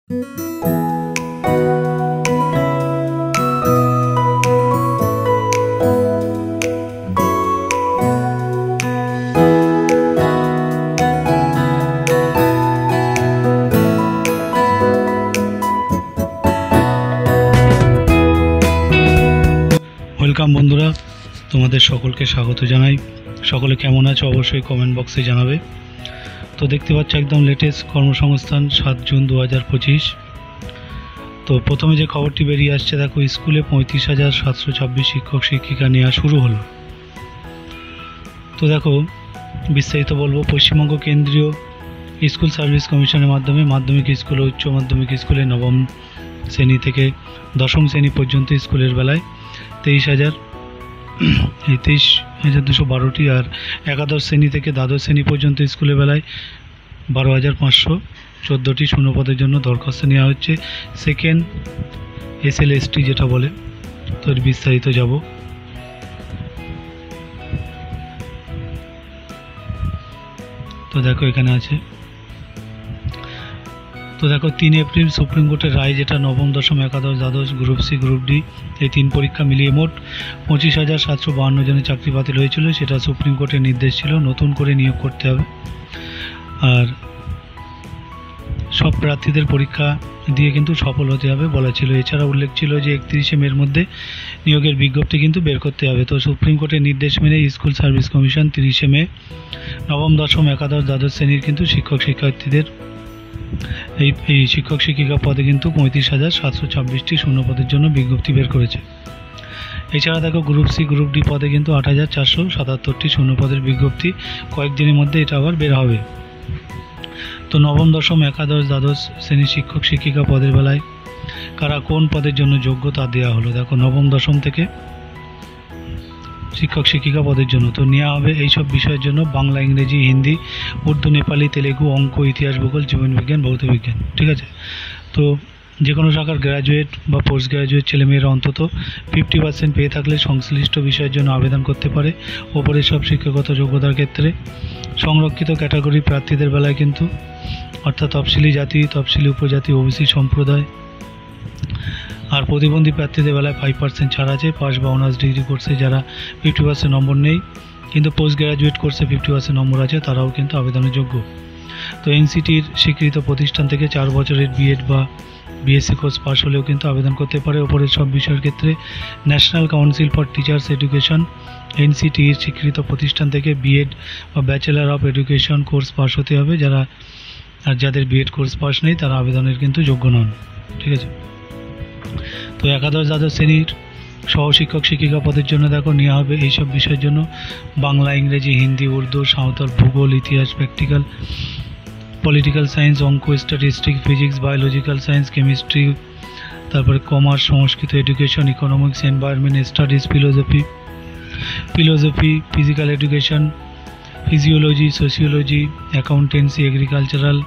Welcome বন্ধুরা, তোমাদের সকলকে স্বাগত জানাই। সকলে কেমন আছো অবশ্যই কমেন্ট বক্সে জানাবে। তো দেখতে পাচ্ছ একদম লেটেস্ট কর্মসংস্থান 7 জুন 2025। তো প্রথমে যে খবরটি বেরিয়ে আসছে, দেখো স্কুলে 35,726 শিক্ষক শিক্ষিকা নেওয়া শুরু হলো। তো দেখো বিস্তারিত বলবো। পশ্চিমবঙ্গ কেন্দ্রীয় স্কুল সার্ভিস কমিশনের মাধ্যমে মাধ্যমিক স্কুল ও উচ্চ মাধ্যমিক স্কুলে নবম শ্রেণী থেকে দশম শ্রেণী পর্যন্ত স্কুলের বেলায় 23,212টি আর একাদশ শ্রেণী থেকে দ্বাদশ শ্রেণী পর্যন্ত স্কুলের বেলায় 12,514টি শূন্যপদের জন্য দরখাস্ত নেওয়া হচ্ছে। সেকেন্ড SLST যেটা বলে, তো এর বিস্তারিত যাব। তো দেখো এখানে আছে। তো দেখো 3 এপ্রিল সুপ্রিম কোর্টের রায়, যেটা নবম দশম একাদশ দ্বাদশ গ্রুপ সি গ্রুপ ডি এই 3 পরীক্ষা মিলিয়ে মোট 25,752 জনের চাকরি বাতিল হয়েছিল। সেটা সুপ্রিম কোর্টের নির্দেশ ছিল, নতুন করে নিয়োগ করতে হবে। আর সব প্রার্থীদের পরীক্ষা দিয়ে কিন্তু সফল হতে হবে বলা ছিল। এছাড়া উল্লেখ ছিল যে 31শে মের মধ্যে নিয়োগের বিজ্ঞপ্তি কিন্তু বের করতে হবে। তো সুপ্রিম কোর্টের নির্দেশ মেনে স্কুল সার্ভিস কমিশন 30শে মে নবম দশম একাদশ দ্বাদশ শ্রেণীর কিন্তু শিক্ষক শিক্ষার্থীদের এই শিক্ষক শিক্ষিকা পদে কিন্তু 35,726টি শূন্যপদের জন্য বিজ্ঞপ্তি বের করেছে। এছাড়া দেখো গ্রুপ সি গ্রুপ ডি পদে কিন্তু 8,477টি শূন্যপদের বিজ্ঞপ্তি কয়েকদিনের মধ্যে এটা আবার বের হবে। তো নবম দশম একাদশ দ্বাদশ শ্রেণীর শিক্ষক শিক্ষিকা পদের বেলায় কারা কোন পদের জন্য যোগ্য তা দেওয়া হলো। দেখো নবম দশম থেকে শিক্ষক শিক্ষিকা পদের জন্য তো নেওয়া হবে এইসব বিষয়ের জন্য বাংলা, ইংরেজি, হিন্দি, উর্দু, নেপালি, তেলেগু, অঙ্ক, ইতিহাস, ভূগোল, জীবনবিজ্ঞান, ভৌতবিজ্ঞান। ঠিক আছে। তো যে কোনো শাখার গ্র্যাজুয়েট বা পোস্ট গ্র্যাজুয়েট ছেলেমেয়েরা অন্তত 50% পেয়ে থাকলে সংশ্লিষ্ট বিষয়ের জন্য আবেদন করতে পারে। ওপরের সব শিক্ষাগত যোগ্যতার ক্ষেত্রে সংরক্ষিত ক্যাটাগরি প্রার্থীদের বেলায় কিন্তু, অর্থাৎ তফসিলি জাতি, তফসিলি উপজাতি, ওবিসি সম্প্রদায় আর প্রতিবন্ধী প্রার্থীদের বেলায় 5% ছাড় আছে। পাস বা অনার্স ডিগ্রি কোর্সে যারা 50% নম্বর নেই কিন্তু পোস্ট গ্র্যাজুয়েট কোর্সে 50% নম্বর আছে, তারাও কিন্তু আবেদনের যোগ্য। তো এনসিটির স্বীকৃত প্রতিষ্ঠান থেকে 4 বছরের বিএড বা বিএসসি কোর্স পাস হলেও কিন্তু আবেদন করতে পারে। ওপরের সব বিষয়ের ক্ষেত্রে national council for teachers education এনসিটির স্বীকৃত প্রতিষ্ঠান থেকে বিএড বা bachelor of education course pass হতে হবে। যাদের বিএড কোর্স পাস নেই তারা আবেদনের কিন্তু যোগ্য নন। ঠিক আছে। তো একাদশ দ্বাদশ শ্রেণীর সহশিক্ষক শিক্ষিকা পদের জন্য দেখো নেওয়া হবে এইসব বিষয়ের জন্য বাংলা, ইংরেজি, হিন্দি, উর্দু, সাঁওতাল, ভূগোল, ইতিহাস, প্র্যাকটিক্যাল, পলিটিক্যাল সায়েন্স, অঙ্ক, statistic, physics, biological science, chemistry, তারপরে commerce, Sanskrit, education, economics, environment studies, philosophy, physical education, physiology, sociology, accountancy, agricultural,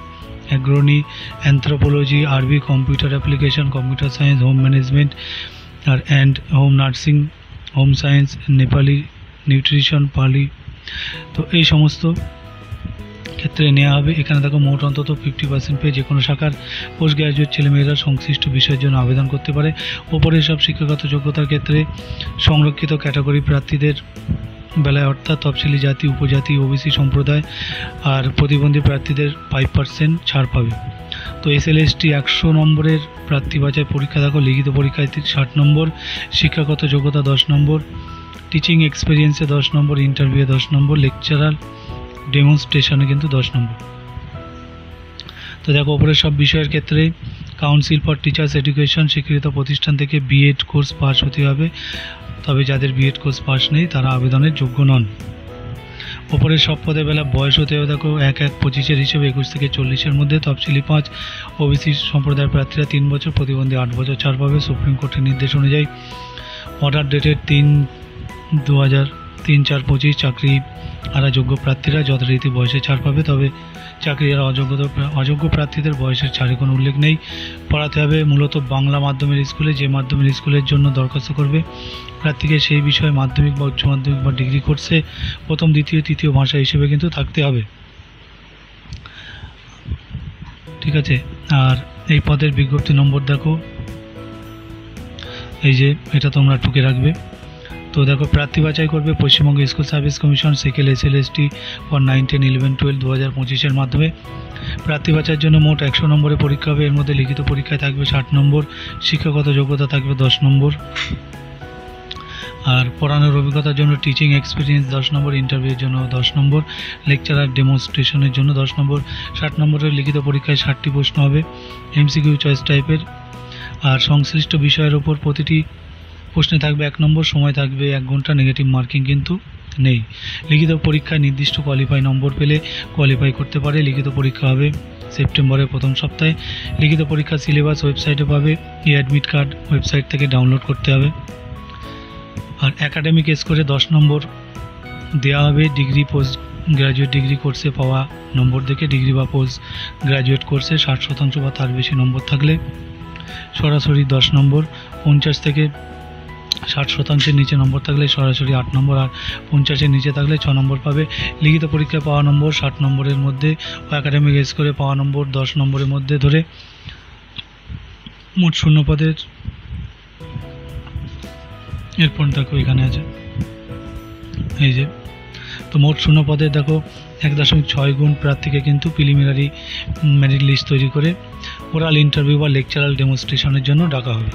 agronomy, anthropology, Arabi, computer application, computer science, home management and home nursing, home science, Nepali, nutrition, Pali. তো এই সমস্ত ক্ষেত্রে নেওয়া হবে। এখানে দেখো মোট অন্তত 50% পেয়ে যে কোনো শাখার পোস্ট গ্র্যাজুয়েট ছেলেমেয়েরা সংশ্লিষ্ট বিষয়ের জন্য আবেদন করতে পারে। ওপরের সব শিক্ষাগত যোগ্যতার ক্ষেত্রে সংরক্ষিত ক্যাটাগরি প্রার্থীদের বেলায়, অর্থাৎ তফসিলি জাতি, উপজাতি, ওবিসি সম্প্রদায় আর প্রতিবন্ধী প্রার্থীদের 5% ছাড় পাবে। তো SLST 100 নম্বরের প্রার্থী বাছাই পরীক্ষা দেখো, লিখিত পরীক্ষায় 60 নম্বর, শিক্ষাগত যোগ্যতা 10 নম্বর, টিচিং এক্সপিরিয়েন্সে 10 নম্বর, ইন্টারভিউয়ে 10 নম্বর, লেকচারাল ডেমনস্ট্রেশনে কিন্তু 10 নম্বর। তো দেখো ওপরের সব বিষয়ের ক্ষেত্রে কাউন্সিল ফর টিচার্স এডুকেশন স্বীকৃত প্রতিষ্ঠান থেকে বিএড কোর্স পাস হতে হবে। তবে যাদের বিএড কোর্স পাস নেই তারা আবেদনের যোগ্য নন। ওপরের সব পদের বেলা বয়স হতে হবে দেখো 1-1-25 হিসেবে 21 থেকে 40-এর মধ্যে। তফসিলি 5, ওবিসি সম্প্রদায়ের প্রার্থীরা 3 বছর, প্রতিবন্ধী 8 বছর ছাড় পাবে। সুপ্রিম কোর্টের নির্দেশ অনুযায়ী অর্ডার ডেটেড 3/4/25 চাকরি আর যোগ্য প্রার্থীরা যথারীতি বয়সে ছাড় পাবে। তবে চাকরি আর অযোগ্য প্রার্থীদের বয়সের ছাড়ে কোনো উল্লেখ নেই। পড়াতে হবে মূলত বাংলা মাধ্যমের স্কুলে। যে মাধ্যমের স্কুলের জন্য দরখাস্ত করবে প্রার্থীকে সেই বিষয়ে মাধ্যমিক বা উচ্চ মাধ্যমিক বা ডিগ্রি কোর্সে প্রথম, দ্বিতীয়, তৃতীয় ভাষা হিসেবে কিন্তু থাকতে হবে। ঠিক আছে। আর এই পদের বিজ্ঞপ্তি নম্বর দেখো, এই যে এটা তোমরা টুকে রাখবে। তো দেখো, প্রার্থী বাছাই করবে Paschimbanga school service commission সেকেল SLST for 9, 10, 11, 12 2025-এর মাধ্যমে। প্রার্থী বাছাইয়ের জন্য মোট 100 নম্বরের পরীক্ষা হবে। এর মধ্যে লিখিত পরীক্ষায় থাকবে 60 নম্বর, শিক্ষাগত যোগ্যতা থাকবে 10 নম্বর, আর পড়ানোর অভিজ্ঞতার জন্য টিচিং এক্সপিরিয়েন্স 10 নম্বর, ইন্টারভিউর জন্য 10 নম্বর, লেকচারার ডেমনস্ট্রেশনের জন্য 10 নম্বর। 60 নম্বরের লিখিত পরীক্ষায় 60টি প্রশ্ন হবে MCQ চয়েস টাইপের, আর সংশ্লিষ্ট বিষয়ের ওপর প্রতিটি প্রশ্নে থাকবে 1 নম্বর, সময় থাকবে 1 ঘন্টা, নেগেটিভ মার্কিং কিন্তু নেই। লিখিত পরীক্ষায় নির্দিষ্ট কোয়ালিফাই নম্বর পেলে কোয়ালিফাই করতে পারে। লিখিত পরীক্ষা হবে সেপ্টেম্বরের প্রথম সপ্তাহে। লিখিত পরীক্ষার সিলেবাস ওয়েবসাইটে পাবে, অ্যাডমিট কার্ড ওয়েবসাইট থেকে ডাউনলোড করতে হবে। আর একাডেমিক স্কোরে 10 নম্বর দেওয়া হবে ডিগ্রি পোস্ট গ্র্যাজুয়েট ডিগ্রি কোর্সে পাওয়া নম্বর দেখে। ডিগ্রি বা পোস্ট গ্র্যাজুয়েট কোর্সে 60% বা তার বেশি নম্বর থাকলে সরাসরি 10 নম্বর, 50 থেকে 60%-এর নিচে নম্বর থাকলে সরাসরি 8 নম্বর, আর 50-এর নিচে থাকলে 6 নম্বর পাবে। লিখিত পরীক্ষায় পাওয়া নম্বর 60 নম্বরের মধ্যে ও একাডেমিক স্কোরে পাওয়া নম্বর 10 নম্বরের মধ্যে ধরে মোট শূন্য পদের, এরপর দেখো এখানে আছে এই যে, তো মোট শূন্য পদে দেখো 1.6 গুণ প্রার্থীকে কিন্তু প্রিলিমিনারি মেরিট লিস্ট তৈরি করে ওরাল ইন্টারভিউ বা লেকচারাল ডেমনস্ট্রেশনের জন্য ডাকা হবে।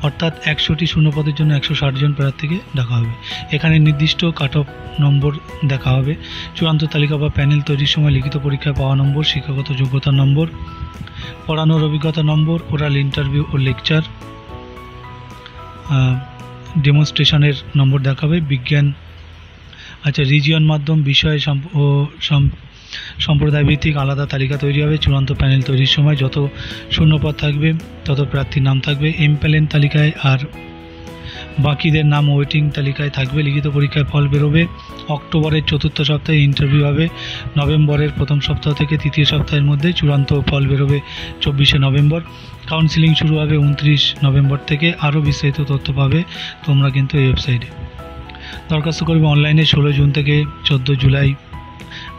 অর্থাৎ 100টি শূন্য পদের জন্য 160 জন প্রার্থীকে ডাকা হবে। এখানে নির্দিষ্ট কাট অফ নম্বর দেখা হবে। চূড়ান্ত তালিকা বা প্যানেল তৈরির সময় লিখিত পরীক্ষায় পাওয়া নম্বর, শিক্ষাগত যোগ্যতার নম্বর, পড়ানোর অভিজ্ঞতা নম্বর, ওরাল ইন্টারভিউ ও লেকচার ডেমনস্ট্রেশনের নম্বর দেখাবে। বিজ্ঞান, আচ্ছা, রিজিয়ন, মাধ্যম, বিষয় ও সম্প্রদায় ভিত্তিক আলাদা তালিকা তৈরি হবে। চূড়ান্ত প্যানেল তৈরির সময় যত শূন্যপদ থাকবে তত প্রার্থীর নাম থাকবে এমপ্যানেল তালিকায়, আর বাকিদের নাম ওয়েটিং তালিকায় থাকবে। লিখিত পরীক্ষায় ফল বেরোবে অক্টোবরের চতুর্থ সপ্তাহে, ইন্টারভিউ হবে নভেম্বরের প্রথম সপ্তাহ থেকে তৃতীয় সপ্তাহের মধ্যে, চূড়ান্ত ফল বেরোবে 24শে নভেম্বর। কাউন্সিলিং শুরু হবে 29 নভেম্বর থেকে। আরও বিস্তারিত তথ্য পাবে তোমরা কিন্তু এই ওয়েবসাইটে। দরখাস্ত করবে অনলাইনে 16 জুন থেকে 14 জুলাই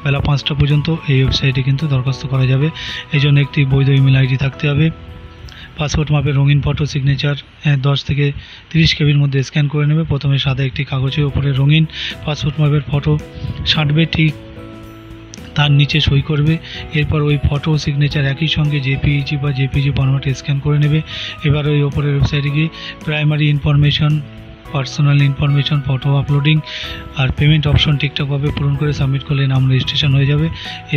বেলা 5টা পর্যন্ত এই ওয়েবসাইটে কিন্তু দরখাস্ত করা যাবে। এই জন্য একটি বৈধ ইমেল আইডি থাকতে হবে। পাসপোর্ট মাপের রঙিন ফটো, সিগনেচার 10 থেকে 30 কেবির মধ্যে স্ক্যান করে নেবে। প্রথমে সাদা একটি কাগজের উপরে রঙিন পাসপোর্ট মাপের ফটো ছাঁটবে, ঠিক তার নিচে সই করবে। এরপর ওই ফটো ও সিগনেচার একই সঙ্গে জেপিইজি বা জেপিজি ফরম্যাটে স্ক্যান করে নেবে। এবার ওই ওপরের ওয়েবসাইটে গিয়ে primary information, personal information, photo uploading আর পেমেন্ট অপশন ঠিকঠাকভাবে পূরণ করে সাবমিট করলে নাম রেজিস্ট্রেশন হয়ে যাবে।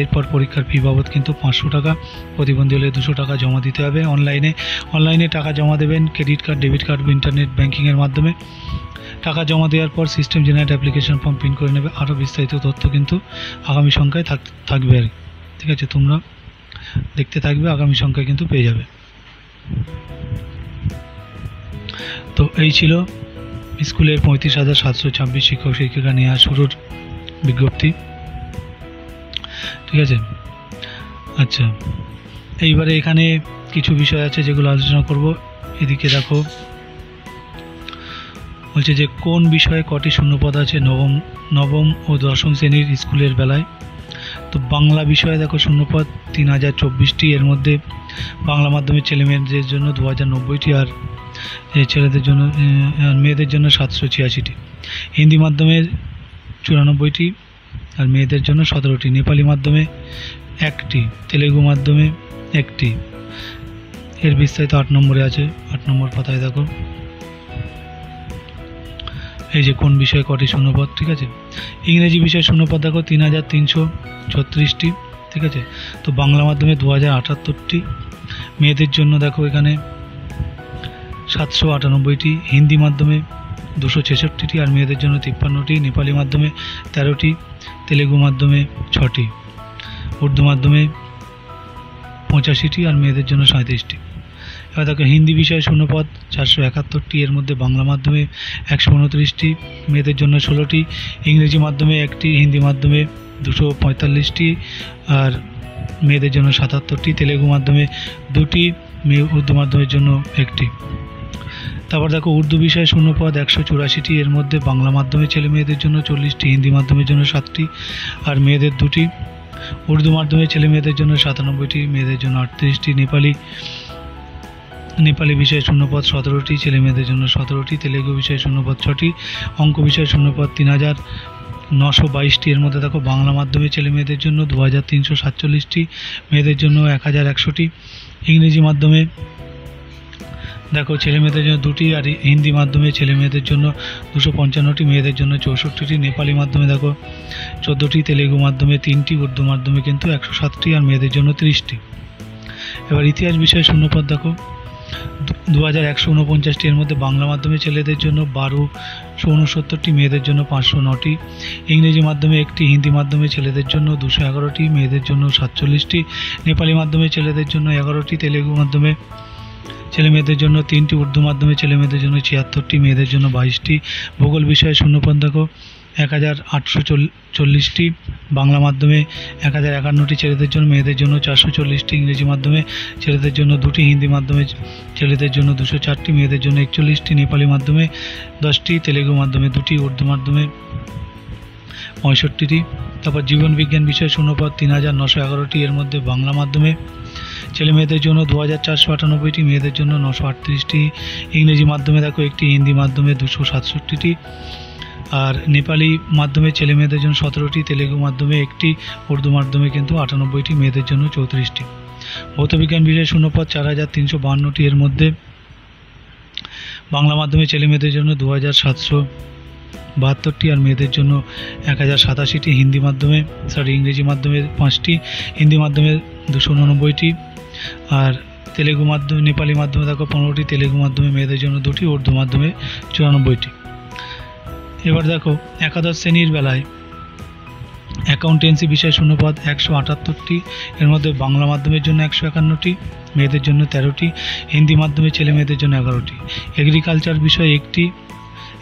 এরপর পরীক্ষার ফি বাবদ কিন্তু 500 টাকা, প্রতিবন্ধী হলে 200 টাকা জমা দিতে হবে। অনলাইনে টাকা জমা দেবেন ক্রেডিট কার্ড, ডেবিট কার্ড বা ইন্টারনেট ব্যাঙ্কিংয়ের মাধ্যমে। টাকা জমা দেওয়ার পর system generate application form print করে নেবে। আরও বিস্তারিত তথ্য কিন্তু আগামী সংখ্যায় থাকবে আর কি, ঠিক আছে, তোমরা দেখতে থাকবে, আগামী সংখ্যায় কিন্তু পেয়ে যাবে। তো এই ছিল স্কুলের 35,726 শিক্ষক শিক্ষিকা নেওয়া শুরুর বিজ্ঞপ্তি, ঠিক আছে। আচ্ছা, এইবারে এখানে কিছু বিষয় আছে যেগুলো আলোচনা করব। এদিকে দেখো বলছে যে কোন বিষয়ে কটি শূন্যপদ আছে নবম ও দশম শ্রেণীর স্কুলের বেলায়। তো বাংলা বিষয়ে দেখো শূন্যপদ 3024টি, এর মধ্যে বাংলা মাধ্যমের ছেলেমেয়েদের জন্য 2090টি, আর ছেলেদের জন্য মেয়েদের জন্য 786টি। হিন্দি মাধ্যমের 94টি আর মেয়েদের জন্য 17টি। নেপালি মাধ্যমে 1টি, তেলেগু মাধ্যমে 1টি। এর বিস্তারিত 8 নম্বরে আছে, 8 নম্বর পাতায় দেখো এই যে কোন বিষয়ে কটি শূন্যপদ, ঠিক আছে। ইংরেজি বিষয়ে শূন্যপদ দেখো 3336টি, ঠিক আছে। তো বাংলা মাধ্যমে 2078টি, মেয়েদের জন্য দেখো এখানে 798টি, হিন্দি মাধ্যমে 266টি আর মেয়েদের জন্য 53টি, নেপালি মাধ্যমে 13টি, তেলেগু মাধ্যমে 6টি, উর্দু মাধ্যমে 85টি আর মেয়েদের জন্য 37টি। এবার দেখো হিন্দি বিষয়ে শূন্যপদ 471টি, এর মধ্যে বাংলা মাধ্যমে 129টি, মেয়েদের জন্য 16টি, ইংরেজি মাধ্যমে 1টি, হিন্দি মাধ্যমে 245টি আর মেয়েদের জন্য 77টি, তেলেগু মাধ্যমে 2টি, উর্দু মাধ্যমের জন্য 1টি। তারপর দেখো উর্দু বিষয়ে শূন্যপদ 184টি, এর মধ্যে বাংলা মাধ্যমে ছেলে মেয়েদের জন্য 40টি, হিন্দি মাধ্যমের জন্য 7টি আর মেয়েদের 2টি, উর্দু মাধ্যমে ছেলে মেয়েদের জন্য 97টি, মেয়েদের জন্য 38টি। নেপালি বিষয়ে শূন্যপদ 17টি, ছেলে মেয়েদের জন্য 17টি। তেলেগু বিষয়ে শূন্যপদ 6টি, অঙ্ক বিষয়ে শূন্যপদ 3922টি। এর মধ্যে দেখো বাংলা মাধ্যমে ছেলে মেয়েদের জন্য 2347টি, মেয়েদের জন্য 1100টি। ইংরেজি মাধ্যমে দেখো ছেলে মেয়েদের জন্য 2টি, আর হিন্দি মাধ্যমে ছেলে মেয়েদের জন্য 255টি, মেয়েদের জন্য 64টি। নেপালি মাধ্যমে দেখো 14টি, তেলেগু মাধ্যমে 3টি, উর্দু মাধ্যমে কিন্তু 107টি, আর মেয়েদের জন্য 30টি। এবার ইতিহাস বিষয়ে শূন্যপদ দেখো 2149টি। এর মধ্যে বাংলা মাধ্যমে ছেলেদের জন্য 1269টি, মেয়েদের জন্য 509টি। ইংরেজি মাধ্যমে 1টি, হিন্দি মাধ্যমে ছেলেদের জন্য 211টি, মেয়েদের জন্য 47টি। নেপালি মাধ্যমে ছেলেদের জন্য 11টি, তেলেগু মাধ্যমে ছেলে মেয়েদের জন্য 3টি, উর্দু মাধ্যমে ছেলে মেয়েদের জন্য 76টি, মেয়েদের জন্য 22টি। ভূগোল বিষয়ে শূন্যপদ দেখো 1840টি, বাংলা মাধ্যমে 1051টি, ছেলেদের জন্য, মেয়েদের জন্য 440টি। ইংরেজি মাধ্যমে ছেলেদের জন্য 2টি, হিন্দি মাধ্যমে ছেলেদের জন্য 204টি, মেয়েদের জন্য 41টি। নেপালি মাধ্যমে 10টি, তেলেগু মাধ্যমে 2টি, উর্দু মাধ্যমে 65টি। তারপর জীবন বিজ্ঞান বিষয়ে শূন্যপদ 3911টি। এর মধ্যে বাংলা মাধ্যমে ছেলে মেয়েদের জন্য 2498টি, মেয়েদের জন্য 938টি। ইংরেজি মাধ্যমে দেখো 1টি, হিন্দি মাধ্যমে 267টি, আর নেপালি মাধ্যমে ছেলে মেয়েদের জন্য 17টি, তেলেগু মাধ্যমে 1টি, উর্দু মাধ্যমে কিন্তু 98টি, মেয়েদের জন্য 34টি। ভৌতবিজ্ঞান বিষয়ে শূন্যপদ 4352টি। এর মধ্যে বাংলা মাধ্যমে ছেলে মেয়েদের জন্য 2772টি, আর মেয়েদের জন্য 1087টি। ইংরেজি মাধ্যমে 5টি, হিন্দি মাধ্যমে 289টি, আর তেলেগু মাধ্যমে নেপালি মাধ্যমে দেখো 15টি, তেলেগু মাধ্যমে মেয়েদের জন্য 2টি, উর্দু মাধ্যমে 94টি। এবার দেখো একাদশ শ্রেণীর বেলায় অ্যাকাউন্টেন্সি বিষয়ে শূন্যপদ 178টি। এর মধ্যে বাংলা মাধ্যমের জন্য 151টি, মেয়েদের জন্য 13টি। হিন্দি মাধ্যমে ছেলে মেয়েদের জন্য 11টি। এগ্রিকালচার বিষয়ে 1টি,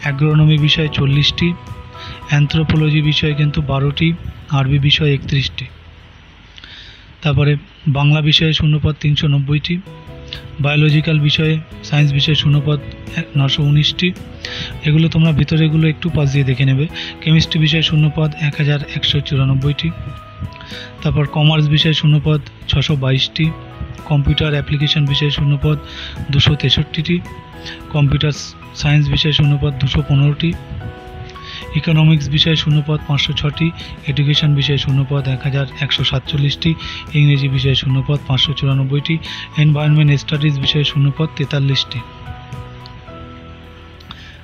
অ্যাগ্রোনমি বিষয়ে 40টি, অ্যানথ্রোপোলজি বিষয়ে কিন্তু 12টি, আরবি বিষয়ে 31টি। তারপরে বাংলা বিষয়ে শূন্যপদ 390টি, বায়োলজিক্যাল বিষয়ে সায়েন্স বিষয়ে শূন্যপদ 919টি। এগুলো তোমরা ভিতরেগুলো একটু পাশ দিয়ে দেখে নেবে। কেমিস্ট্রি বিষয়ে শূন্যপদ 1194টি। তারপর কমার্স বিষয়ে শূন্যপদ 622টি। কম্পিউটার অ্যাপ্লিকেশন বিষয়ে শূন্যপদ 263টি। কম্পিউটার সায়েন্স বিষয়ে শূন্যপদ 215টি। ইকোনমিক্স বিষয়ে শূন্যপদ 506টি। এডুকেশন বিষয়ে শূন্যপদ 1147টি। ইংরেজি বিষয়ে শূন্যপদ 594টি। এনভায়রনমেন্ট স্টাডিজ বিষয়ে শূন্যপদ 43টি।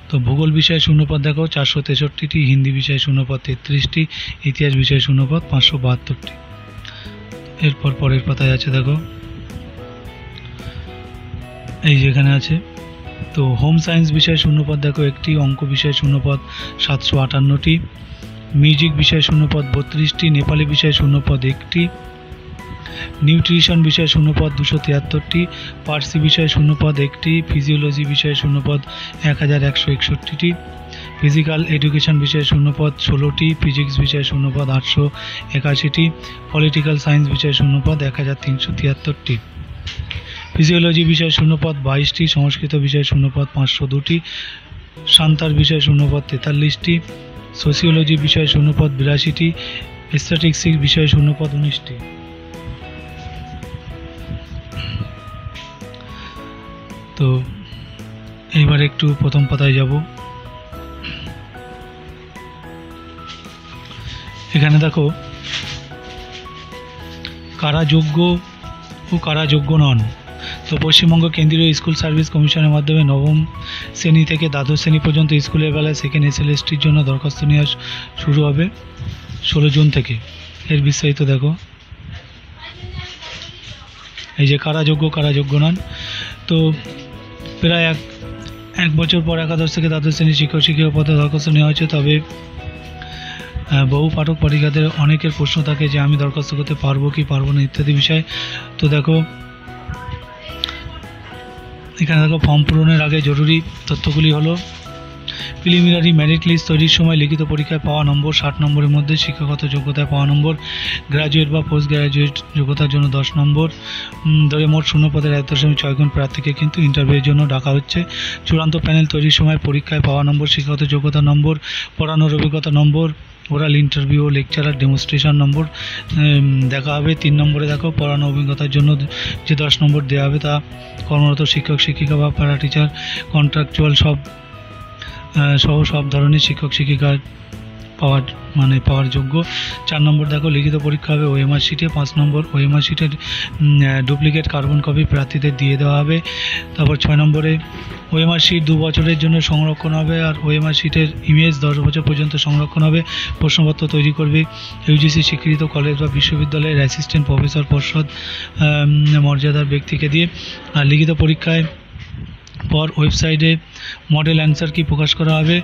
তো ভূগোল বিষয়ে শূন্যপদ দেখো 463টি। হিন্দি বিষয়ে শূন্যপদ 33টি। ইতিহাস বিষয়ে শূন্যপদ 572টি। এরপর পরের পাতায় আছে দেখো, এই যেখানে আছে। তো হোম সায়েন্স বিষয়ে শূন্যপদ দেখো 1টি। অঙ্ক বিষয়ে শূন্যপদ 758টি। মিউজিক বিষয়ে শূন্যপদ 32টি। নেপালি বিষয়ে শূন্যপদ 1টি। নিউট্রিশন বিষয়ে শূন্যপদ 273টি। পার্সি বিষয়ে শূন্যপদ 1টি। ফিজিওলজি বিষয়ে শূন্যপদ 1161টি। ফিজিক্যাল এডুকেশন বিষয়ে শূন্যপদ 16টি। ফিজিক্স বিষয়ে শূন্যপদ 881টি। পলিটিক্যাল সায়েন্স বিষয়ে শূন্যপদ 1373টি। ফিজিওলজি বিষয়ে শূন্যপদ 22টি। সংস্কৃত বিষয়ে শূন্যপদ 502টি। সান্তার বিষয়ে শূন্যপদ 43টি। সোশিওলজি বিষয়ে শূন্যপদ 82টি। স্ট্যাটিস্টিক্স বিষয়ে শূন্যপদ 19টি। তো এইবার একটু প্রথম পাতায় যাব। এখানে দেখো কারা যোগ্য ও কারা যোগ্য নন। তো পশ্চিমবঙ্গ কেন্দ্রীয় স্কুল সার্ভিস কমিশনের মাধ্যমে নবম শ্রেণী থেকে দ্বাদশ শ্রেণী পর্যন্ত স্কুলের বেলায় সেকেন্ড এসএলএসটির জন্য দরখাস্ত নেওয়া শুরু হবে 16 জুন থেকে। এর বিস্তারিত দেখো, এই যে কারা যোগ্য কারা যোগ্য নন। তো প্রায় এক বছর পর একাদশ থেকে দ্বাদশ শ্রেণী শিক্ষক শিক্ষিকা পদে দরখাস্ত নেওয়া হয়েছে। তবে বহু পাঠক পাঠিকাদের অনেকের প্রশ্ন থাকে যে আমি দরখাস্ত করতে পারবো কি পারবো না ইত্যাদি বিষয়। তো দেখো এখানে দেখো ফর্ম পূরণের আগে জরুরি তথ্যগুলি হলো প্রিলিমিনারি মেরিট লিস্ট তৈরির সময় লিখিত পরীক্ষায় পাওয়া নম্বর 60 নম্বরের মধ্যে শিক্ষাগত যোগ্যতায় পাওয়া নম্বর, গ্র্যাজুয়েট বা পোস্ট গ্র্যাজুয়েট যোগ্যতার জন্য 10 নম্বর ধরে মোট শূন্য পদের 1.6 গুণ প্রার্থীকে কিন্তু ইন্টারভিউয়ের জন্য ডাকা হচ্ছে। চূড়ান্ত প্যানেল তৈরির সময় পরীক্ষায় পাওয়া নম্বর, শিক্ষাগত যোগ্যতা নম্বর, পড়ানোর অভিজ্ঞতা নম্বর, ওরাল ইন্টারভিউ ও লেকচারার ডেমনস্ট্রেশন নম্বর দেখা হবে। 3 নম্বরে দেখো পড়ানো অভিজ্ঞতার জন্য যে 10 নম্বর দেওয়া হবে তা কর্মরত শিক্ষক শিক্ষিকা বা প্যারা টিচার, কন্ট্রাকচুয়াল সহ সব ধরনের শিক্ষক শিক্ষিকার পাওয়ার যোগ্য। 4 নম্বর দেখো লিখিত পরীক্ষা হবে ওএমআর শিটে। 5 নম্বর ওএমআর শিটের ডুপ্লিকেট কার্বন কপি প্রার্থীদের দিয়ে দেওয়া হবে। তারপর 6 নম্বরে ওএমআর শিট 2 বছরের জন্য সংরক্ষণ হবে, আর ওএমআর শিটের ইমেজ 10 বছর পর্যন্ত সংরক্ষণ হবে। প্রশ্নপত্র তৈরি করবে ইউজিসি স্বীকৃত কলেজ বা বিশ্ববিদ্যালয়ের অ্যাসিস্ট্যান্ট প্রফেসর পর্ষদ মর্যাদার ব্যক্তিকে দিয়ে। আর লিখিত পরীক্ষায় পর ওয়েবসাইটে মডেল অ্যান্সার কি প্রকাশ করা হবে।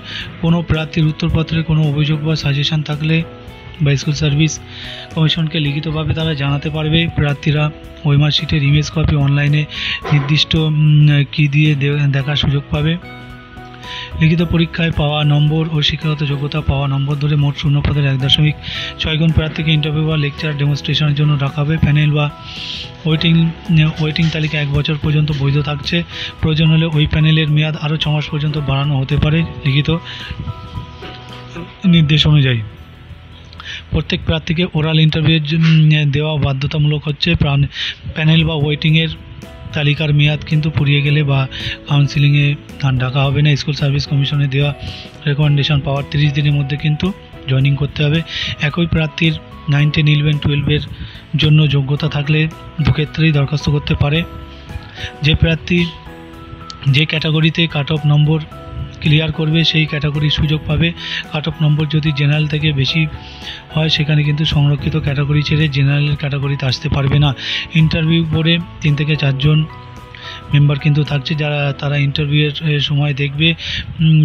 কোনো প্রার্থীর উত্তরপত্রে কোনো অভিযোগ বা সাজেশন থাকলে বা স্কুল সার্ভিস কমিশনকে লিখিতভাবে তারা জানাতে পারবে। প্রার্থীরা ওএমআর শিটের ইমেজ কপি অনলাইনে নির্দিষ্ট কি দিয়ে দেখার সুযোগ পাবে। লিখিত পরীক্ষায় পাওয়া নম্বর ও শিক্ষাগত যোগ্যতা পাওয়া নম্বর ধরে মোট শূন্য পদের 1.6 গুণ প্রার্থীকে ইন্টারভিউ বা লেকচার ডেমনস্ট্রেশনের জন্য ডাকা হবে। প্যানেল বা ওয়েটিং তালিকা 1 বছর পর্যন্ত বৈধ থাকছে। প্রয়োজন হলে ওই প্যানেলের মেয়াদ আরও 6 মাস পর্যন্ত বাড়ানো হতে পারে লিখিত নির্দেশ অনুযায়ী। প্রত্যেক প্রার্থীকে ওরাল ইন্টারভিউয়ের দেওয়া বাধ্যতামূলক হচ্ছে। প্যানেল বা ওয়েটিংয়ের তালিকার মেয়াদ কিন্তু ফুরিয়ে গেলে বা কাউন্সিলিংয়ে ডাকা হবে না। স্কুল সার্ভিস কমিশনে দেওয়া রেকমেন্ডেশন পাওয়ার 30 দিনের মধ্যে কিন্তু জয়েনিং করতে হবে। একই প্রার্থীর 9, 10, 11, 12-এর জন্য যোগ্যতা থাকলে দুক্ষেত্রেই দরখাস্ত করতে পারে। যে প্রার্থী যে ক্যাটাগরিতে কাট অফ নম্বর ক্লিয়ার করবে সেই ক্যাটাগরির সুযোগ পাবে। কাট অফ নম্বর যদি জেনারেল থেকে বেশি হয় সেখানে কিন্তু সংরক্ষিত ক্যাটাগরি ছেড়ে জেনারেলের ক্যাটাগরিতে আসতে পারবে না। ইন্টারভিউ বোর্ডে 3 থেকে 4 জন মেম্বার কিন্তু থাকছে, তারা ইন্টারভিউয়ের সময় দেখবে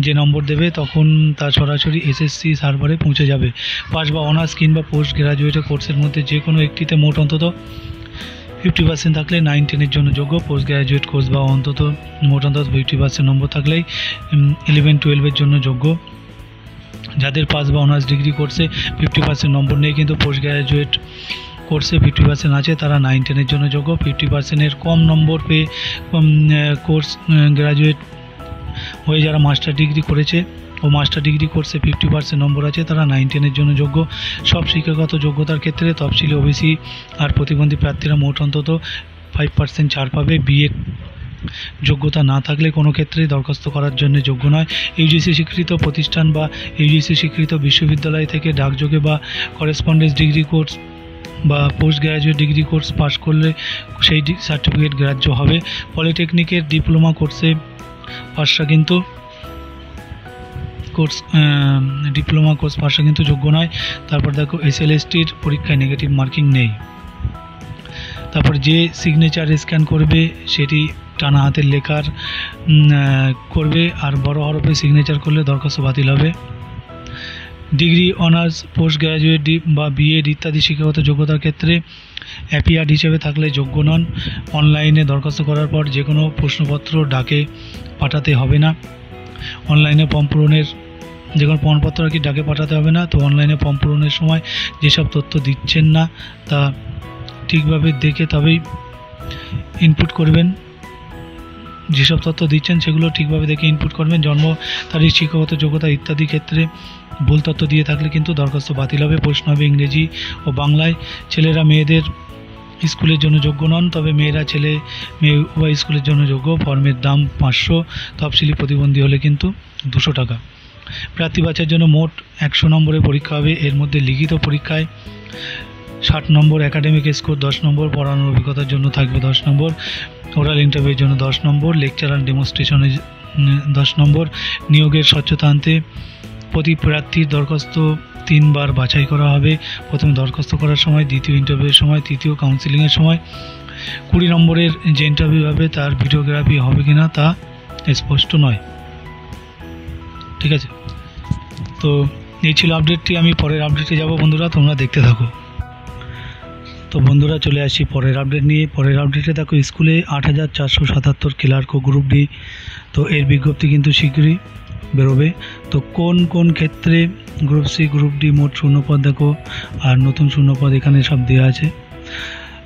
যে নম্বর দেবে তখন তা সরাসরি এসএসসি সার্ভারে পৌঁছে যাবে। পাস বা অনার্স কিংবা পোস্ট গ্র্যাজুয়েট কোর্সের মধ্যে যে কোনো একটিতে মোট অন্তত 50% থাকলে 9, 10-এর জন্য যোগ্য। পোস্ট গ্র্যাজুয়েট কোর্স বা মোট অন্তত 50% নম্বর থাকলেই 11, 12-এর জন্য যোগ্য। যাদের পাস বা অনার্স ডিগ্রি কোর্সে 50% নম্বর নেই কিন্তু পোস্ট গ্র্যাজুয়েট কোর্সে 50% আছে তারা 9, 10-এর জন্য যোগ্য। 50%-এর কম নম্বর পেয়ে কোর্স গ্র্যাজুয়েট হয়ে যারা মাস্টার ডিগ্রি করেছে ও মাস্টার ডিগ্রি কোর্সে 50% নম্বর আছে তারা 9, 10-এর জন্য যোগ্য। সব শিক্ষাগত যোগ্যতার ক্ষেত্রে তফসিলি ওবিসি আর প্রতিবন্ধী প্রার্থীরা মোট অন্তত 5% ছাড় পাবে। বিএড যোগ্যতা না থাকলে কোনো ক্ষেত্রেই দরখাস্ত করার জন্য যোগ্য নয়। ইউজিসি স্বীকৃত প্রতিষ্ঠান বা ইউজিসি স্বীকৃত বিশ্ববিদ্যালয় থেকে ডাকযোগে বা করেসপন্ডেন্স ডিগ্রি কোর্স বা post graduate degree course pass করলে সেই সার্টিফিকেট গ্রাহ্য হবে। পলিটেকনিকের ডিপ্লোমা কোর্সে পাশরা কিন্তু ডিপ্লোমা কোর্স পাশরা কিন্তু যোগ্য নয়। তারপর দেখো SLSTর পরীক্ষায় নেগেটিভ মার্কিং নেই। তারপর যে সিগনেচার স্ক্যান করবে সেটি টানা হাতের লেখার করবে, আর বড় হরফে সিগনেচার করলে দরখাস্ত বাতিল হবে। ডিগ্রি, অনার্স, পোস্ট গ্র্যাজুয়েট বা বিএড ইত্যাদি শিক্ষাগত যোগ্যতার ক্ষেত্রে অ্যাপিয়ার্ড হিসেবে থাকলে যোগ্য নন। অনলাইনে দরখাস্ত করার পর যে কোনো প্রশ্নপত্র ডাকে পাঠাতে হবে না। অনলাইনে ফর্ম পূরণের যে কোনো প্রমাণপত্র আর কি ডাকে পাঠাতে হবে না। তো অনলাইনে ফর্ম পূরণের সময় যেসব তথ্য দিচ্ছেন না তা ঠিকভাবে দেখে তবেই ইনপুট করবেন। যেসব তথ্য দিচ্ছেন সেগুলো ঠিকভাবে দেখে ইনপুট করবেন। জন্ম তারিখ, শিক্ষাগত যোগ্যতা ইত্যাদি ক্ষেত্রে ভুল তথ্য দিয়ে থাকলে কিন্তু দরখাস্ত বাতিল হবে। প্রশ্ন হবে ইংরেজি ও বাংলায়। ছেলেরা মেয়েদের স্কুলের জন্য যোগ্য নন, তবে মেয়ে উভয় স্কুলের জন্য যোগ্য। ফর্মের দাম 500, তফসিলি প্রতিবন্ধী হলে কিন্তু 200 টাকা। প্রার্থী বাছাইয়ের জন্য মোট 100 নম্বরের পরীক্ষা হবে। এর মধ্যে লিখিত পরীক্ষায় 60 নম্বর, একাডেমিক স্কোর 10 নম্বর, পড়ানোর অভিজ্ঞতার জন্য থাকবে 10 নম্বর, ওরাল ইন্টারভিউয়ের জন্য 10 নম্বর, লেকচার আর ডেমনস্ট্রেশনে 10 নম্বর। নিয়োগের স্বচ্ছতা আনতে প্রতি প্রার্থীর দরখাস্ত 3 বার বাছাই করা হবে। প্রথমে দরখাস্ত করার সময়, দ্বিতীয় ইন্টারভিউয়ের সময়, তৃতীয় কাউন্সিলিংয়ের সময়। 20 নম্বরের যে ইন্টারভিউ হবে তার ভিডিওগ্রাফি হবে কিনা তা স্পষ্ট নয়। ঠিক আছে, তো এই ছিল আপডেটটি। আমি পরের আপডেটে যাব বন্ধুরা, তোমরা দেখতে থাকো। তো বন্ধুরা চলে আসি পরের আপডেট নিয়ে। পরের আপডেটে দেখো স্কুলে 8477 ক্লার্ক ও গ্রুপ ডি, তো এর বিজ্ঞপ্তি কিন্তু শীঘ্রই বেরোবে। তো কোন কোন ক্ষেত্রে গ্রুপ সি গ্রুপ ডি মোট শূন্যপদ দেখো, আর নতুন শূন্যপদ এখানে সব দেওয়া আছে।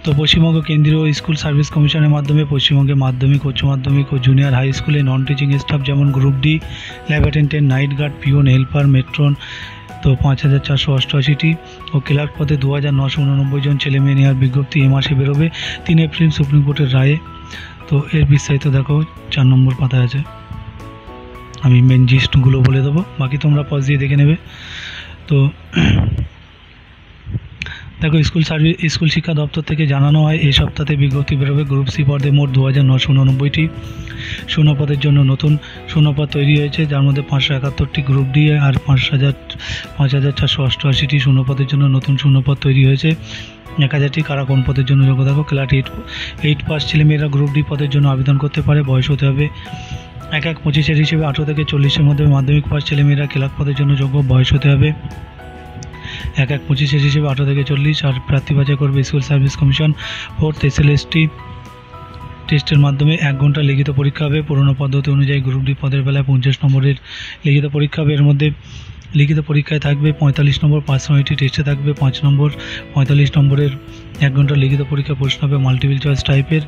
তো পশ্চিমবঙ্গ কেন্দ্রীয় স্কুল সার্ভিস কমিশনের মাধ্যমে পশ্চিমবঙ্গে মাধ্যমিক, উচ্চ মাধ্যমিক ও জুনিয়র হাই স্কুলে নন টিচিং স্টাফ যেমন group D, lab attendant, night guard, peon, helper, matron তো 5488টি ও ক্লার্ক পদে 2989 জন ছেলে মেয়ে নেওয়ার বিজ্ঞপ্তি এ মাসে বেরোবে 3 এপ্রিল সুপ্রিম কোর্টের রায়ে। তো এর বিস্তারিত দেখো 4 নম্বর পাতায় আছে, আমি মেন জিস্টগুলো বলে দেবো, বাকি তোমরা পজ দিয়ে দেখে নেবে। তো দেখো স্কুল শিক্ষা দপ্তর থেকে জানানো হয় এই সপ্তাহে বিজ্ঞপ্তি বেরোবে। গ্রুপ সি পদে মোট 2989টি শূন্যপদের জন্য নতুন শূন্যপদ তৈরি হয়েছে, যার মধ্যে 571টি গ্রুপ ডি আর 5488টি শূন্যপদের জন্য নতুন শূন্যপদ তৈরি হয়েছে। 1000টি কারা কোন পদের জন্য যোগ্য দেখো, ক্লাস 8 পাস ছেলেমেয়েরা গ্রুপ ডি পদের জন্য আবেদন করতে পারে। বয়স হতে হবে 1/1/25 হিসেবে 18 থেকে 40-এর মধ্যে। মাধ্যমিক পাস ছেলেমেয়েরা ক্লার্ক পদের জন্য যোগ্য, বয়স হতে হবে 1/1/25 হিসেবে 18 থেকে 40। আর প্রার্থী বাছাই করবে school service commission. 4th SLST টেস্টের মাধ্যমে 1 ঘন্টা লিখিত পরীক্ষা হবে। পুরনো পদ্ধতি অনুযায়ী গ্রুপ ডি পদের বেলায় 50 নম্বরের লিখিত পরীক্ষা হবে। এর মধ্যে লিখিত পরীক্ষায় থাকবে 45 নম্বর, পার্সোনালিটি টেস্টে থাকবে 5 নম্বর। 45 নম্বরের 1 ঘন্টা লিখিত পরীক্ষা প্রশ্ন হবে মাল্টিপল চয়েস টাইপের,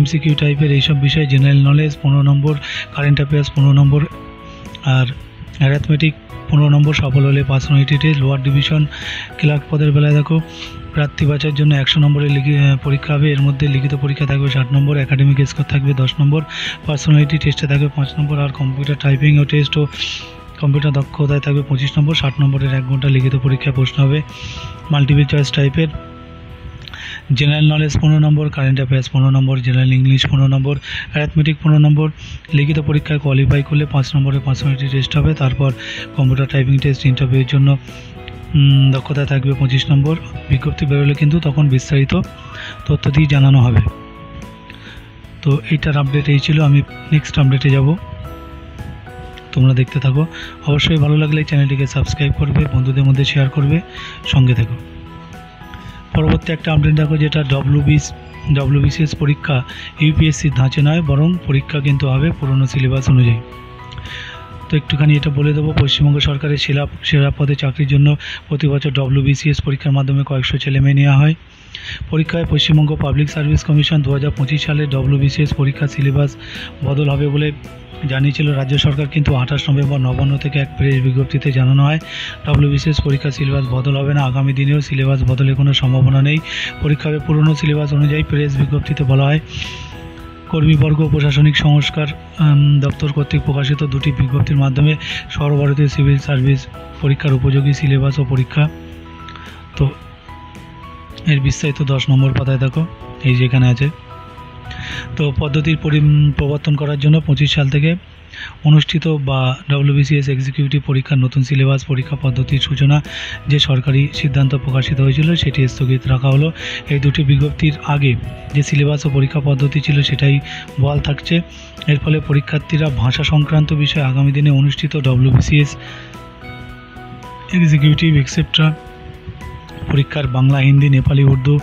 MCQ টাইপের এইসব বিষয়ে। General knowledge 15 number, current affairs 15 number, আর অ্যারিথমেটিক 15 নম্বর। সফল হলে personality test. Lower division clerk পদের বেলায় দেখো প্রার্থী বাছাইয়ের জন্য 100 নম্বরের পরীক্ষা হবে। এর মধ্যে লিখিত পরীক্ষা থাকবে 60 নম্বর, একাডেমিক স্কোর থাকবে 10 নম্বর, পার্সোনালিটি টেস্টে থাকবে 5 নম্বর, আর কম্পিউটার টাইপিং ও টেস্ট ও কম্পিউটার দক্ষতায় থাকবে 25 নম্বর। 60 নম্বরের 1 ঘন্টা লিখিত পরীক্ষায় প্রশ্ন হবে মাল্টিপল চয়েস টাইপের। General knowledge 15 number, current affairs 15 নম্বর, জেনারেল ইংলিশ 15 নম্বর, অ্যারিথমেটিক 15 নম্বর। লিখিত পরীক্ষায় কোয়ালিফাই করলে 5 নম্বরের পার্সোনালিটি টেস্ট হবে। তারপর কম্পিউটার টাইপিং টেস্ট। ইন্টারভিউয়ের জন্য দক্ষতায় থাকবে 25 নম্বর। বিজ্ঞপ্তি বেরোলে কিন্তু তখন বিস্তারিত তথ্য দিয়ে জানানো হবে। তো এইটার আপডেট এই ছিল। আমি নেক্সট আপডেটে যাব, তোমরা দেখতে থাকো। অবশ্যই ভালো লাগলে চ্যানেলটিকে সাবস্ক্রাইব করবে, বন্ধুদের মধ্যে শেয়ার করবে, সঙ্গে থেকো। পরবর্তী একটা আপডেট দেখো, যেটা WBCS পরীক্ষা ইউপিএসসির ধাঁচে নয়, বরং পরীক্ষা কিন্তু হবে পুরনো সিলেবাস অনুযায়ী। তো একটুখানি এটা বলে দেবো, পশ্চিমবঙ্গ সরকারের সেরা পদে চাকরির জন্য প্রতি বছর WBCS পরীক্ষার মাধ্যমে কয়েকশো ছেলে মেয়ে নেওয়া হয়। পরীক্ষায় পশ্চিমবঙ্গ পাবলিক সার্ভিস কমিশন 2025 সালে WBCS পরীক্ষা সিলেবাস বদল হবে বলে জানিয়েছিল রাজ্য সরকার, কিন্তু 28 নভেম্বর নবান্ন থেকে এক প্রেস বিজ্ঞপ্তিতে জানানো হয় WBCS পরীক্ষা সিলেবাস বদল হবে না। আগামী দিনেও সিলেবাস বদলের কোনো সম্ভাবনা নেই। পরীক্ষা হবে পুরনো সিলেবাস অনুযায়ী। প্রেস বিজ্ঞপ্তিতে বলা হয়, কর্মীবর্গ প্রশাসনিক সংস্কার দপ্তর কর্তৃক প্রকাশিত 2টি বিজ্ঞপ্তির মাধ্যমে সর্বভারতীয় সিভিল সার্ভিস পরীক্ষার উপযোগী সিলেবাস ও পরীক্ষা। তো এর বিস্তারিত 10 নম্বর পাতায় দেখো, এই যেখানে আছে। তো পদ্ধতির প্রবর্তন করার জন্য 25 সাল থেকে অনুষ্ঠিত বা WBCS এক্সিকিউটিভ পরীক্ষার নতুন সিলেবাস, পরীক্ষা পদ্ধতির সূচনা যে সরকারি সিদ্ধান্ত প্রকাশিত হয়েছিল সেটি স্থগিত রাখা হলো। এই 2টি বিজ্ঞপ্তির আগে যে সিলেবাস ও পরীক্ষা পদ্ধতি ছিল সেটাই বহাল থাকছে। এর ফলে পরীক্ষার্থীরা ভাষা সংক্রান্ত বিষয়ে আগামী দিনে অনুষ্ঠিত WBCS এক্সিকিউটিভ এক্সেট্রা পরীক্ষার বাংলা, হিন্দি, নেপালি, উর্দু,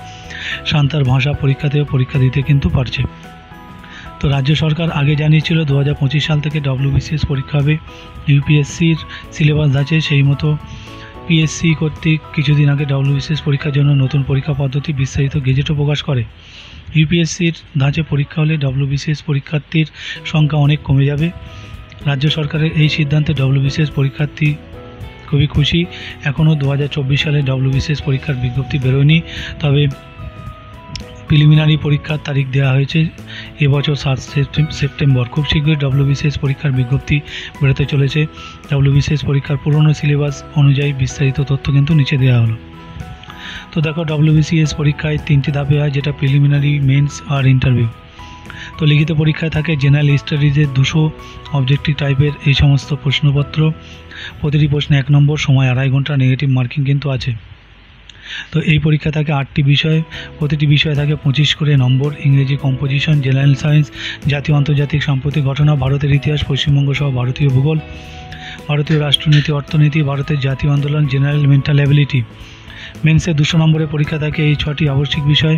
সাঁওতাল ভাষা পরীক্ষাতেও পরীক্ষা দিতে কিন্তু পারছে। তো রাজ্য সরকার আগে জানিয়েছিল 2025 সাল থেকে WBCS পরীক্ষা হবে। ইউপিএসসির সিলেবাস ধাঁচে সেই মতো পিএসসি কর্তৃক কিছুদিন আগে WBCS পরীক্ষার জন্য নতুন পরীক্ষা পদ্ধতি বিস্তারিত গেজেটও প্রকাশ করে। ইউপিএসসির ধাঁচে পরীক্ষা হলে WBCS পরীক্ষার্থীর সংখ্যা অনেক কমে যাবে। রাজ্য সরকারের এই সিদ্ধান্তে WBCS পরীক্ষার্থী খুবই খুশি। এখনও 2024 সালে WBCS পরীক্ষার বিজ্ঞপ্তি বেরোয়নি, তবে প্রিলিমিনারি পরীক্ষার তারিখ দেওয়া হয়েছে এবছর 7 সেপ্টেম্বর। খুব শীঘ্রই WBCS পরীক্ষার বিজ্ঞপ্তি বেরোতে চলেছে। WBCS পরীক্ষার পুরনো সিলেবাস অনুযায়ী বিস্তারিত তথ্য কিন্তু নিচে দেওয়া হলো। তো দেখো, WBCS পরীক্ষায় 3টি ধাপে হয়, যেটা প্রিলিমিনারি, মেন্স আর ইন্টারভিউ। তো লিখিত পরীক্ষায় থাকে জেনারেল স্টাডিজের 200 অবজেক্টিভ টাইপের এই সমস্ত প্রশ্নপত্র। প্রতিটি প্রশ্নে 1 নম্বর, সময় 2.5 ঘন্টা, নেগেটিভ মার্কিং কিন্তু আছে। তো এই পরীক্ষা থাকে 8টি বিষয়, প্রতিটি বিষয়ে থাকে 25 করে নম্বর। ইংরেজি, কম্পোজিশন, জেনারেল সায়েন্স, জাতীয় আন্তর্জাতিক সাম্প্রতিক ঘটনা, ভারতের ইতিহাস, পশ্চিমবঙ্গ সহ ভারতীয় ভূগোল, ভারতীয় রাষ্ট্রনীতি, অর্থনীতি, ভারতের জাতীয় আন্দোলন, জেনারেল মেন্টাল অ্যাবিলিটি। মেন্সে 200 নম্বরের পরীক্ষা থাকে এই 6টি আবশ্যিক বিষয়।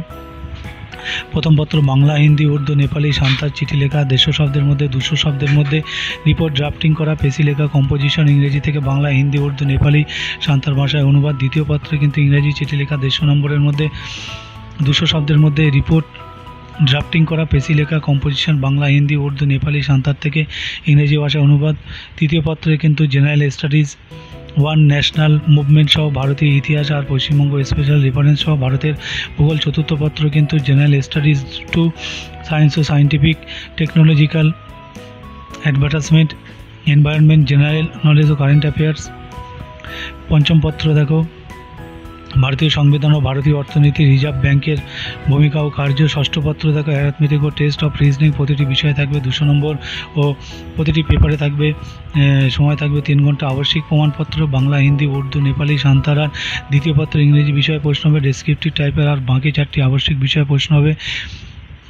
প্রথম পত্র বাংলা, হিন্দি, উর্দু, নেপালি, সাঁওতাল, চিঠি লেখা 150 শব্দের মধ্যে 200 শব্দের মধ্যে, রিপোর্ট ড্রাফটিং করা, পেশি লেখা, কম্পোজিশন, ইংরেজি থেকে বাংলা, হিন্দি, উর্দু, নেপালি, সাঁওতাল ভাষায় অনুবাদ। দ্বিতীয় পত্রে কিন্তু ইংরেজি চিঠি লেখা 150 নম্বরের মধ্যে 200 শব্দের মধ্যে, রিপোর্ট ড্রাফটিং করা, পেশি লেখা, কম্পোজিশন বাংলা, হিন্দি, উর্দু, নেপালি, সাঁওতাল থেকে ইংরেজি ভাষায় অনুবাদ। তৃতীয় পত্রে কিন্তু জেনারেল স্টাডিজ 1, ন্যাশনাল মুভমেন্ট সহ ভারতীয় ইতিহাস আর পশ্চিমবঙ্গ স্পেশাল রেফারেন্স সহ ভারতের ভূগোল। চতুর্থ পত্র কিন্তু জেনারেল স্টাডিজ 2, সায়েন্স ও scientific technological advertisement, environment, general knowledge ও কারেন্ট অ্যাফেয়ার্স। পঞ্চম পত্র দেখো ভারতীয় সংবিধান ও ভারতীয় অর্থনীতি, রিজার্ভ ব্যাংকের ভূমিকা ও কার্য। ষষ্ঠ পত্র দেখো অ্যারিথমেটিক ও টেস্ট অফ রিজনিং, প্রতিটি বিষয়ে থাকবে 200 নম্বর ও প্রতিটি পেপারে থাকবে সময় থাকবে 3 ঘন্টা। আবশ্যিক প্রমাণপত্র বাংলা, হিন্দি, উর্দু, নেপালি, সাঁওতাল আর দ্বিতীয় পত্র ইংরেজি বিষয়ে প্রশ্ন হবে, ডেসক্রিপটিভ টাইপের, আর বাকি 4টি আবশ্যিক বিষয়ে প্রশ্ন হবে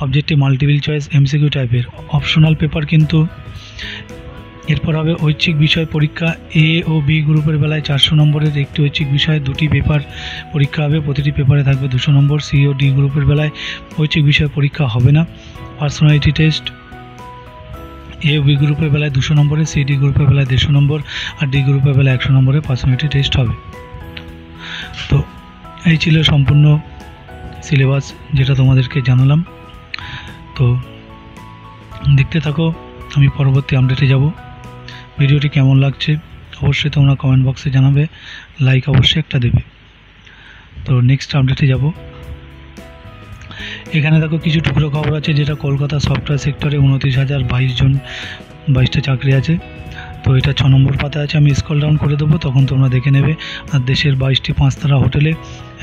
অবজেক্টিভ, মাল্টিপল চয়েস, এমসিকিউ টাইপের। অপশনাল পেপার কিন্তু এরপর হবে ঐচ্ছিক বিষয় পরীক্ষা। এ ও বি গ্রুপের বেলায় 400 নম্বরের একটি ঐচ্ছিক বিষয়ে 2টি পেপার পরীক্ষা হবে, প্রতিটি পেপারে থাকবে 200 নম্বর। সি ও ডি গ্রুপের বেলায় ঐচ্ছিক বিষয় পরীক্ষা হবে না। পার্সোনালিটি টেস্ট এ ও বি গ্রুপের বেলায় 200 নম্বরে, সি ডি গ্রুপের বেলায় 150 নম্বর আর ডি গ্রুপের বেলায় 100 নম্বরে পার্সোনালিটি টেস্ট হবে। তো এই ছিল সম্পূর্ণ সিলেবাস যেটা তোমাদেরকে জানালাম। তো দেখতে থাকো, আমি পরবর্তী আপডেটে যাব। ভিডিওটি কেমন লাগছে অবশ্যই তোমরা কমেন্ট বক্সে জানাবে, লাইক অবশ্যই একটা দেবে। তো নেক্সট আপডেটে যাব। এখানে দেখো কিছু টুকরো খবর আছে, যেটা কলকাতা সফটওয়্যার সেক্টরে 29,022টা চাকরি আছে। তো এটা 6 নম্বর পাতা আছে, আমি স্ক্রল ডাউন করে দেবো, তখন তোমরা দেখে নেবে। আর দেশের 22টি 5-তারা হোটেলে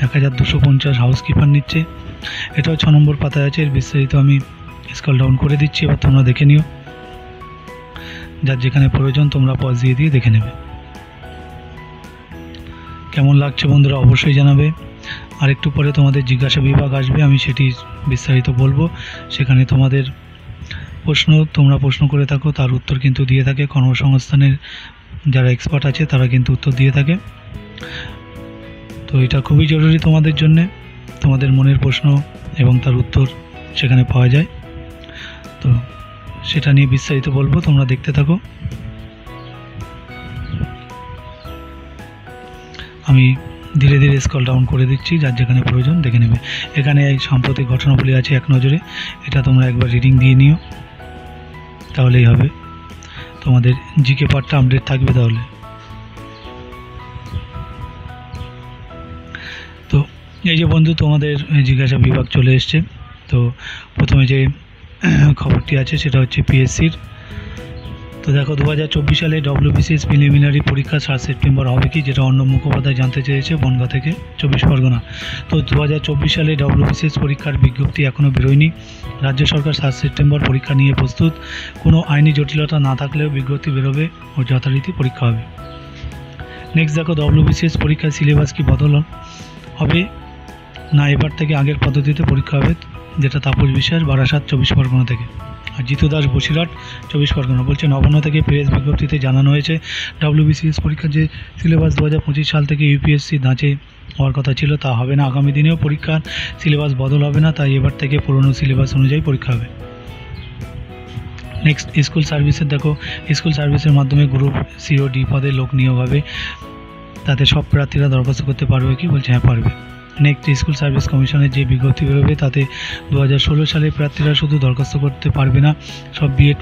1250 হাউসকিপার নিচ্ছে, এটাও 6 নম্বর পাতায় আছে। এর বিস্তারিত আমি স্ক্রল ডাউন করে দিচ্ছি, এবার তোমরা দেখে নিও, যার যেখানে প্রয়োজন তোমরা পজ দিয়ে দেখে নেবে। কেমন লাগছে বন্ধুরা অবশ্যই জানাবে। আর একটু পরে তোমাদের জিজ্ঞাসা বিভাগ আসবে, আমি সেটি বিস্তারিত বলবো। সেখানে তোমাদের তোমরা প্রশ্ন করে থাকো, তার উত্তর কিন্তু দিয়ে থাকে কর্মসংস্থানের যারা এক্সপার্ট আছে, তারা কিন্তু উত্তর দিয়ে থাকে। তো এটা খুবই জরুরি তোমাদের জন্য, তোমাদের মনের প্রশ্ন এবং তার উত্তর সেখানে পাওয়া যায়। তো সেটা নিয়ে বিস্তারিত বলবো, তোমরা দেখতে থাকো। আমি ধীরে ধীরে স্ক্রল ডাউন করে দিচ্ছি, যার যেখানে প্রয়োজন দেখে নেবে। এখানে এই সাম্প্রতিক ঘটনাবলী আছে এক নজরে, এটা তোমরা একবার রিডিং দিয়ে নিও, তাহলেই হবে। তোমাদের জিকে পার্টটা আপডেট থাকবে তাহলে। তো এই যে বন্ধু তোমাদের জিজ্ঞাসা বিভাগ চলে এসছে। তো প্রথমে যে খবরটি আছে সেটা হচ্ছে পিএসসির। তো দেখো 2024 সালে ডব্লিউবিসিএস প্রিলিমিনারি পরীক্ষা 7 সেপ্টেম্বর হবে কি, যেটা অর্ণব মুখোপাধ্যায় জানতে চেয়েছে বনগাঁ থেকে 24 পরগনা। তো 2024 সালে ডব্লিউবিসিএস পরীক্ষার বিজ্ঞপ্তি এখনও বেরোয়নি। রাজ্য সরকার 7 সেপ্টেম্বর পরীক্ষা নিয়ে প্রস্তুত, কোনো আইনি জটিলতা না থাকলেও বিজ্ঞপ্তি বেরোবে ও যথারীতি পরীক্ষা হবে। নেক্সট দেখো ডব্লিউবিসিএস পরীক্ষার সিলেবাস কি বদল হবে না, এবার থেকে আগের পদ্ধতিতে পরীক্ষা হবে, যেটা তাপস বিশ্বাস বারাসাত 24 পরগনা থেকে। আর জিতু দাস বসিরহাট 24 পরগনা বলছে, নবান্ন থেকে প্রেস বিজ্ঞপ্তিতে জানানো হয়েছে ডব্লিউবিসিএস পরীক্ষার যে সিলেবাস 2025 সাল থেকে ইউপিএসসি ধাঁচে হওয়ার কথা ছিল তা হবে না। আগামী দিনেও পরীক্ষার সিলেবাস বদল হবে না, তাই এবার থেকে পুরনো সিলেবাস অনুযায়ী পরীক্ষা হবে। নেক্সট স্কুল সার্ভিসের দেখো, স্কুল সার্ভিসের মাধ্যমে গ্রুপ সি ও ডি পদে লোক নিয়োগ হবে, তাতে সব প্রার্থীরা দরখাস্ত করতে পারবে কি, বলছে হ্যাঁ পারবে। নেক্সট স্কুল সার্ভিস কমিশনের যে বিজ্ঞপ্তি বেরোবে তাতে 2016 সালে প্রার্থীরা শুধু দরখাস্ত করতে পারবে না, সব বিএড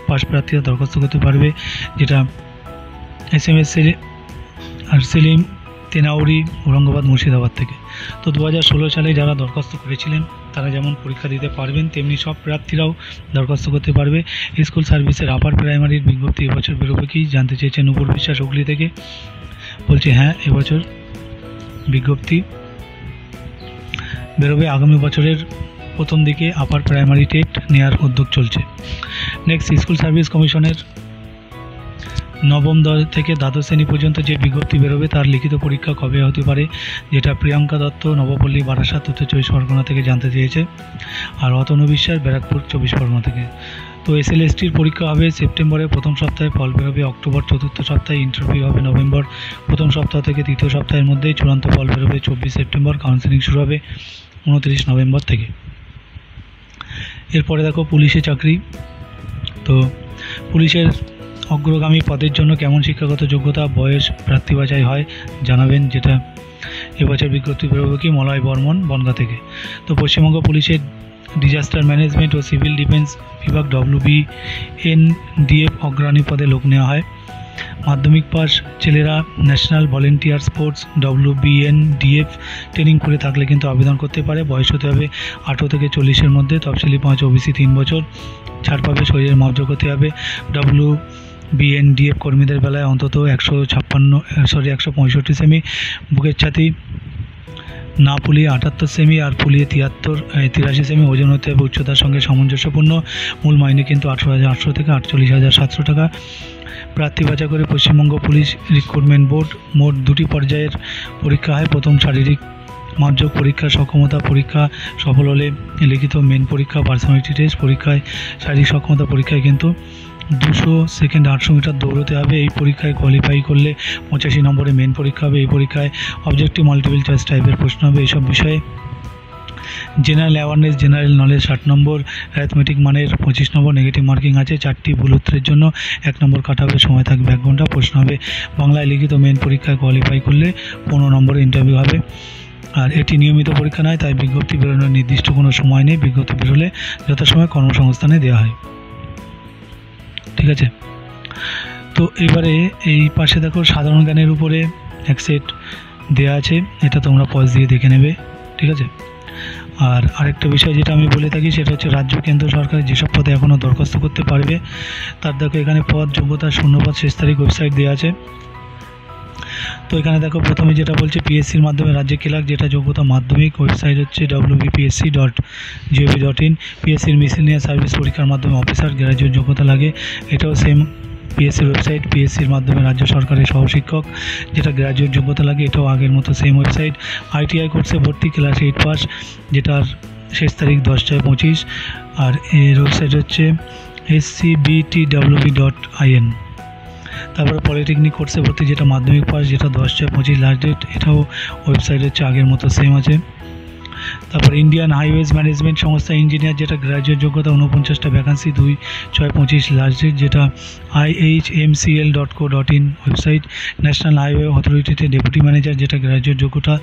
পাস প্রার্থীরা দরখাস্ত করতে পারবে, যেটা SMS আর সেলিম তেনাউরি ঔরঙ্গাবাদ মুর্শিদাবাদ থেকে। তো 2016 সালে যারা দরখাস্ত করেছিলেন তারা যেমন পরীক্ষা দিতে পারবেন, তেমনি সব প্রার্থীরাও দরখাস্ত করতে পারবে। স্কুল সার্ভিসের আপার প্রাইমারির বিজ্ঞপ্তি এবছর বেরোবে কি, জানতে চেয়েছে নূপুর বিশ্বাস হুগলি থেকে, বলছে হ্যাঁ এবছর বিজ্ঞপ্তি বেরোবে, আগামী বছরের প্রথম দিকে আপার প্রাইমারি টেট নেওয়ার উদ্যোগ চলছে। নেক্সট স্কুল সার্ভিস কমিশনের নবম থেকে দ্বাদশ শ্রেণী পর্যন্ত যে বিজ্ঞপ্তি বেরোবে তার লিখিত পরীক্ষা কবে হতে পারে, যেটা প্রিয়াঙ্কা দত্ত নবপল্লী বারাসাত উত্তর 24 পরগনা থেকে জানতে চেয়েছে, আর অতনু বিশ্বাস ব্যারাকপুর 24 পরগনা থেকে। তো SLSTর পরীক্ষা হবে সেপ্টেম্বরের প্রথম সপ্তাহে, ফল বেরোবে অক্টোবর চতুর্থ সপ্তাহে, ইন্টারভিউ হবে নভেম্বর প্রথম সপ্তাহ থেকে তৃতীয় সপ্তাহের মধ্যেই, চূড়ান্ত ফল বেরোবে 24 সেপ্টেম্বর, কাউন্সেলিং শুরু হবে 29 নভেম্বর থেকে। এরপরে দেখো পুলিশে চাকরি। তো পুলিশের অগ্রগামী পদের জন্য কেমন শিক্ষাগত যোগ্যতা, বয়স, প্রার্থী বাছাই হয় জানাবেন, যেটা এবছর বিজ্ঞপ্তি বেরোবে কি মলয় বর্মন বনগাঁ থেকে। তো পশ্চিমবঙ্গ পুলিশের ডিজাস্টার ম্যানেজমেন্ট ও সিভিল ডিফেন্স বিভাগ WBNDF অগ্রণী পদে লোক নেওয়া হয়। মাধ্যমিক পাস ছেলেরা national volunteer sports WBNDF training করে থাকলে কিন্তু আবেদন করতে পারে। বয়স হতে হবে 18 থেকে 40-এর মধ্যে। তফসিলি 5 OBC 3 বছর। ছাড় পাবে, শরীরের মাপযোগ হতে হবে। WBNDF কর্মীদের বেলায় অন্তত 165 সেমি, বুকের ছাতি না পুলিয়ে 78 সেমি আর পুলিয়ে 83 সেমি। ওজন হতে হবে উচ্চতার সঙ্গে সামঞ্জস্যপূর্ণ। মূল মাইনে কিন্তু 18,800 থেকে 48,700 টাকা। প্রার্থী বাছাই করে পশ্চিমবঙ্গ পুলিশ রিক্রুটমেন্ট বোর্ড। মোট 2টি পর্যায়ের পরীক্ষা হয়। প্রথম শারীরিক মাপযোগ পরীক্ষা, সক্ষমতা পরীক্ষা সফল হলে লিখিত মেন পরীক্ষা, পার্সোনালিটি টেস্ট। পরীক্ষায় শারীরিক সক্ষমতা পরীক্ষায় কিন্তু 200 সেকেন্ড 800 মিটার দৌড়তে হবে। এই পরীক্ষায় কোয়ালিফাই করলে 85 নম্বরে মেন পরীক্ষা হবে। এই পরীক্ষায় অবজেক্টিভ মাল্টিপল চয়েস টাইপের প্রশ্ন হবে এইসব বিষয়ে। জেনারেল অ্যাওয়ারনেস, জেনারেল নলেজ 60 নম্বর, অ্যারিথমেটিক মানের 25 নম্বর। নেগেটিভ মার্কিং আছে। 4টি ভুল উত্তরের জন্য 1 নম্বর কাটা হবে। সময় থাকবে 1 ঘন্টা। প্রশ্ন হবে বাংলায়। লিখিত মেন পরীক্ষায় কোয়ালিফাই করলে 15 নম্বরে ইন্টারভিউ হবে। আর এটি নিয়মিত পরীক্ষা নয়, তাই বিজ্ঞপ্তি বেরোনোর নির্দিষ্ট কোনো সময় নেই। বিজ্ঞপ্তি বেরোলে যথাসময়ে কর্মসংস্থানে দেওয়া হয়। ঠিক আছে। তো এবারে এই পাশে দেখো সাধারণ জ্ঞানের উপরে এক সেট দেওয়া আছে, এটা তোমরা পজ দিয়ে দেখে নেবে। ঠিক আছে। আর আরেকটা বিষয় যেটা আমি বলে থাকি সেটা হচ্ছে রাজ্য কেন্দ্র সরকারের যেসব পদে এখনও দরখাস্ত করতে পারবে তার দেখো এখানে পদ, যোগ্যতা, শূন্যপদ, শেষ তারিখ ওয়েবসাইট দেওয়া আছে। তো এখানে দেখো প্রথমে যেটা বলছে পিএসসির মাধ্যমে রাজ্যে ক্লার্ক, যেটা যোগ্যতা মাধ্যমিক। ওয়েবসাইট হচ্ছে wbpsc.gov.in। পিএসসির মিসেলিনিয়াস সার্ভিস পরীক্ষার মাধ্যমে অফিসার, গ্র্যাজুয়েট যোগ্যতা লাগে, এটাও সেম পিএসসির ওয়েবসাইট। পিএসসির মাধ্যমে রাজ্য সরকারের সহশিক্ষক, যেটা গ্র্যাজুয়েট যোগ্যতা লাগে, এটাও আগের মতো সেম ওয়েবসাইট। আইটিআই কোর্সে ভর্তি, ক্লাস 8 পাস, যেটার শেষ তারিখ 10/25। আর এর ওয়েবসাইট হচ্ছে scbtwb.in। তারপরে পলিটেকনিক কোর্সে ভর্তি, যেটা মাধ্যমিক পাস, যেটা 10/25 লাস্ট ডেট, এটাও ওয়েবসাইট হচ্ছে আগের মতো সেম আছে। তারপর ইন্ডিয়ান হাইওয়েজ ম্যানেজমেন্ট সংস্থা ইঞ্জিনিয়ার, যেটা গ্র্যাজুয়েট যোগ্যতা, 49টা ভ্যাকান্সি, 2/6/25 লাস্ট ডেট, যেটা ihmcl.co.in ওয়েবসাইট। ন্যাশনাল হাইওয়ে অথরিটিতে ডেপুটি ম্যানেজার, যেটা গ্র্যাজুয়েট যোগ্যতা,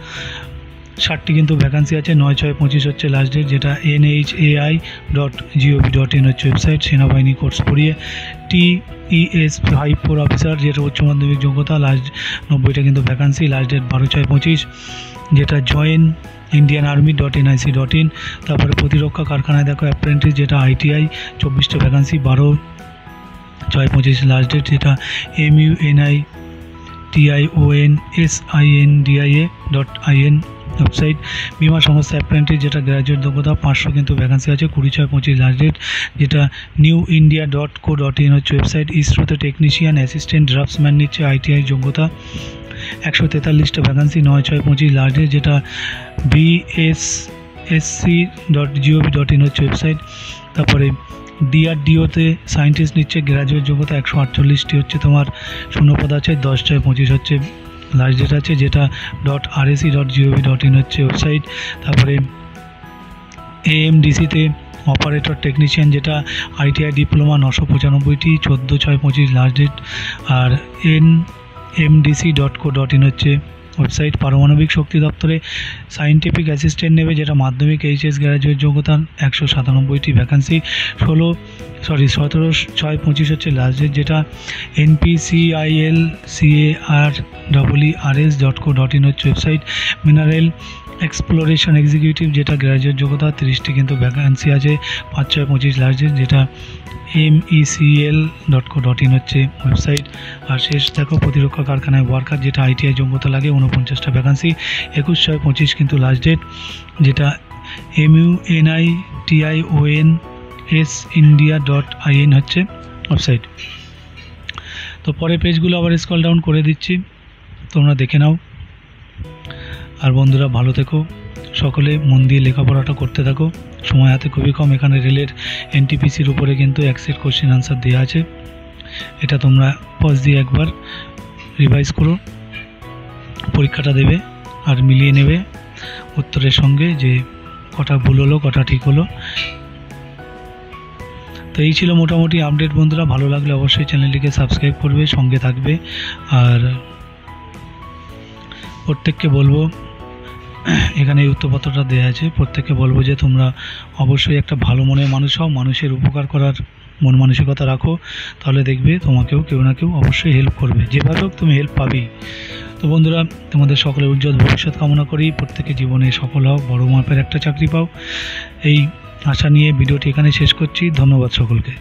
60টি কিন্তু ভ্যাকান্সি আছে, 9/6/25 হচ্ছে লাস্ট ডেট, যেটা nhai.gov.in হচ্ছে ওয়েবসাইট। সেনাবাহিনী কোর্স পড়িয়ে TES 5/4 অফিসার, যেটা উচ্চ মাধ্যমিক যোগ্যতা, লাস্ট 90টা কিন্তু ভ্যাকান্সি, লাস্ট ডেট 12/6/25, যেটা জয়েন ইন্ডিয়ান আর্মি.nic.in। তারপরে প্রতিরক্ষা কারখানায় দেখো অ্যাপ্রেন্টিস, যেটা ITI, 24টা ভ্যাকান্সি, 12/6/25 লাস্ট ডেট, যেটা MUNITIONSINDIA.in ওয়েবসাইট। বিমা সংস্থা অ্যাপ্রেন্টিস, যেটা গ্র্যাজুয়েট যোগ্যতা, 500 কিন্তু ভ্যাকান্সি আছে, 20/6/25 লাস্ট ডেট, যেটা newindia.co.in হচ্ছে ওয়েবসাইট। ইসরোতে টেকনিশিয়ান অ্যাসিস্ট্যান্ট ড্রাফটসম্যান নিচ্ছে, ITI যোগ্যতা, 143টা ভ্যাকান্সি, 9/6/25 লাস্ট ডেট, যেটা bssc.gov.in হচ্ছে ওয়েবসাইট। তারপরে DRDOতে সায়েন্টিস্ট নিচ্ছে, গ্র্যাজুয়েট যোগ্যতা, 148টি হচ্ছে তোমার শূন্যপদ আছে, 10/25 হচ্ছে লাস্ট ডেট আছে, যেটা .rse.gov.in হচ্ছে ওয়েবসাইট। তারপরে AMDCতে অপারেটর টেকনিশিয়ান, যেটা ITI ডিপ্লোমা, 995টি, 14/6/25 লাস্ট ডেট, আর nmdc.co.in হচ্ছে ওয়েবসাইট। পারমাণবিক শক্তি দপ্তরে সায়েন্টিফিক অ্যাসিস্ট্যান্ট নেবে, যেটা মাধ্যমিক HS গ্র্যাজুয়েট যোগ্যতা, 197টি ভ্যাকান্সি, 17/6/25 হচ্ছে লাস্ট ডেট, যেটা npcilcars.co.in হচ্ছে ওয়েবসাইট। মিনারেল এক্সপ্লোরেশন এক্সিকিউটিভ, যেটা গ্র্যাজুয়েট যোগ্যতা, 30টি কিন্তু ভ্যাকান্সি আছে, 5/6/25 লাস্ট ডেট, যেটা mecl.co.in হচ্ছে ওয়েবসাইট। আর শেষ দেখো প্রতিরক্ষা কারখানায় ওয়ার্কার, যেটা ITI যোগ্যতা লাগে, 49টা ভ্যাকান্সি, 21/6/25 কিন্তু লাস্ট ডেট, যেটা MUNITIONSINDIA.in হচ্ছে ওয়েবসাইট। তো পরে পেজগুলো আবার স্ক্রল ডাউন করে দিচ্ছি, তোমরা দেখে নাও। আর বন্ধুরা ভালো থেকো, সকলে মন দিয়ে লেখাপড়াটা করতে থাকো, সময় হাতে খুবই কম। এখানে রেলের NTPCর উপরে কিন্তু এক সেট কোশ্চেন আনসার দেওয়া আছে, এটা তোমরা পজ দিয়ে একবার রিভাইজ করো, পরীক্ষাটা দেবে আর মিলিয়ে নেবে উত্তরের সঙ্গে যে কটা ভুল হলো কটা ঠিক হলো। তো এই ছিল মোটামুটি আপডেট বন্ধুরা। ভালো লাগলে অবশ্যই চ্যানেলটিকে সাবস্ক্রাইব করবে, সঙ্গে থাকবে। আর প্রত্যেককে বলবো, এখানে এই উত্তরপত্রটা দেওয়া আছে, প্রত্যেককে বলবো যে তোমরা অবশ্যই একটা ভালো মনের মানুষ হও, মানুষের উপকার করার মন মানসিকতা রাখো, তাহলে দেখবে তোমাকেও কেউ না কেউ অবশ্যই হেল্প করবে, যেভাবে হোক তুমি হেল্প পাবেই। তো বন্ধুরা, তোমাদের সকলের উজ্জ্বল ভবিষ্যৎ কামনা করি, প্রত্যেকে জীবনে সফল হও, বড় মাপের একটা চাকরি পাও, এই আশা নিয়ে ভিডিওটি এখানে শেষ করছি। ধন্যবাদ সকলকে।